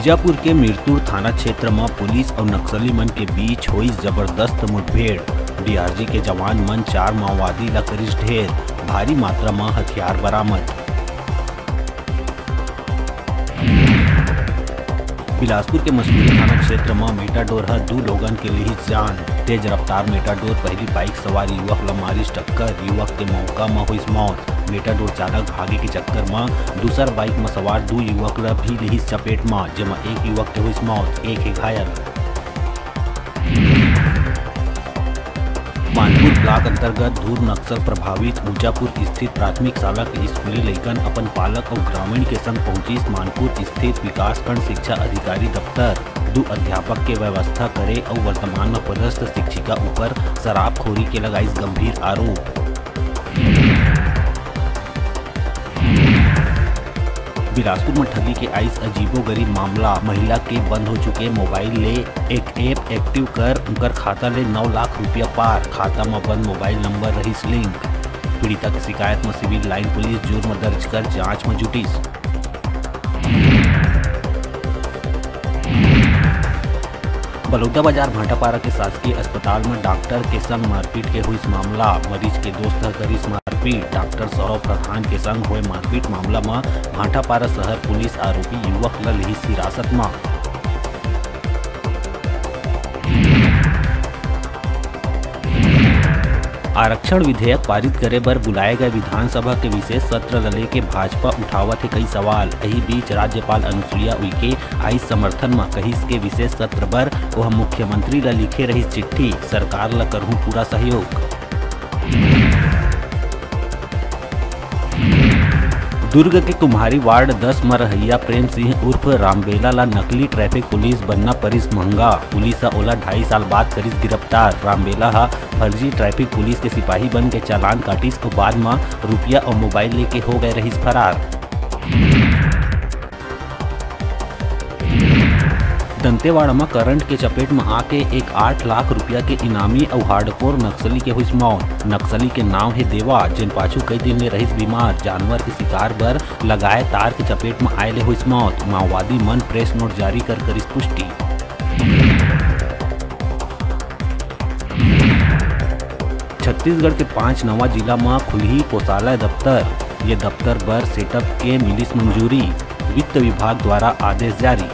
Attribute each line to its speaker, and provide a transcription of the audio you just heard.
Speaker 1: बीजापुर के मिरतुर थाना क्षेत्र में पुलिस और नक्सली मन के बीच हुई जबरदस्त मुठभेड़। डीआरजी के जवान मन 4 माओवादी ला करिस ढेर, भारी मात्रा में हथियार बरामद। बिलासपुर के मसूरी थाना क्षेत्र में मेटाडोर 2 लोगन के लिए जान। तेज रफ्तार मेटाडोर पहली बाइक सवार युवक ला मारिस टक्कर, युवक के मौका में हुई मौत। मेटाडोर चालक भागे के चक्कर में दूसर बाइक में सवार 2 युवक ला भी ली चपेट में, जेमा एक युवक के हुई मौत, एक ही घायल। मानपुर ब्लॉक अंतर्गत दूर नक्सल प्रभावित ऊंचापुर स्थित प्राथमिक शाला के स्कूली लइकन अपन पालक और ग्रामीण के संग पहुंची मानपुर स्थित विकासखंड शिक्षा अधिकारी दफ्तर। 2 अध्यापक के व्यवस्था करे और वर्तमान में पदस्थ शिक्षिका ऊपर शराबखोरी के लगाइस गंभीर आरोप। बिलासपुर में ठगी के आइस अजीबोगरीब मामला। महिला के बंद हो चुके मोबाइल ले एक ऐप एक्टिव कर उनकर खाता ले 9 लाख रुपया पार, खाता में बंद मोबाइल नंबर रही लिंक। पीड़िता की शिकायत में सिविल लाइन पुलिस जुर्म दर्ज कर जांच में जुटिस। बलौदा बाजार भाटापारा के शासकीय अस्पताल में डॉक्टर के संग मारपीट के हुई मामला। मरीज के दोस्त करिस मारपीट, डॉक्टर सौरव प्रधान के संग हुए मारपीट मामला में भाटापारा शहर पुलिस आरोपी युवक ला ली हिरासत में। आरक्षण विधेयक पारित करे बर बुलाए गए विधानसभा के विशेष सत्र लले के भाजपा उठावत है कई सवाल। यही बीच राज्यपाल अनुसुईया उइके आई समर्थन में कहिस के विशेष सत्र बर वह मुख्यमंत्री ला लिखे रही चिट्ठी, सरकार ला करहूं पूरा सहयोग। दुर्ग के कुम्हारी वार्ड 10 में रहैया प्रेम सिंह उर्फ रामबेला ला नकली ट्रैफिक पुलिस बनना परिस महंगा। पुलिस ओला 2.5 साल बाद करिस गिरफ्तार। रामबेला हा फर्जी ट्रैफिक पुलिस के सिपाही बन के चालान काटिस और बाद में रुपया और मोबाइल लेके हो गए रहिस फरार। दंतेवाड़ा में करंट के चपेट में आके एक 8 लाख रुपया के इनामी और हार्डकोर नक्सली के हुई मौत। नक्सली के नाम है देवा, जिन पाछू कई दिन में रहिस बीमार। जानवर के शिकार बर लगाए तार के चपेट में आये हुई मौत। माओवादी मन प्रेस नोट जारी कर करिस पुष्टि। छत्तीसगढ़ के 5 नवा जिला में खुलही कोषालय दफ्तर। ये दफ्तर बर सेटअप के मिलिस मंजूरी, वित्त विभाग द्वारा आदेश जारी।